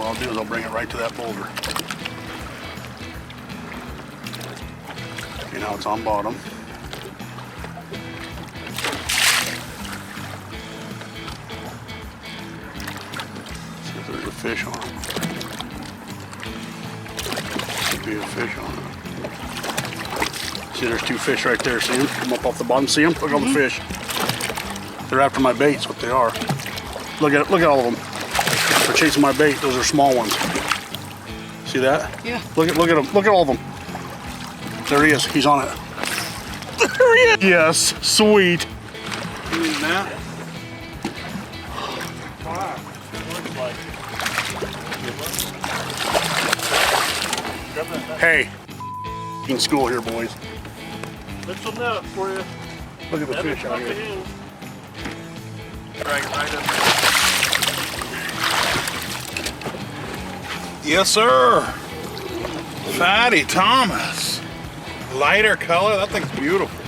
what I'll do is I'll bring it right to that boulder. Okay, now it's on bottom. See if there's a fish on it. Should be a fish on it. See, there's two fish right there. See them? Come up off the bottom. See them? Look at all the fish. They're after my bait's what they are. Look at all of them. They're chasing my bait. Those are small ones. See that? Yeah. Look at them. Look at all of them. There he is. He's on it. There he is. Yes. Sweet. You need that? Hey. In school here, boys. Little nut for you. Look at the fish out here. Drag it right up there. Yes, sir. Fatty Thomas. Lighter color. That thing's beautiful.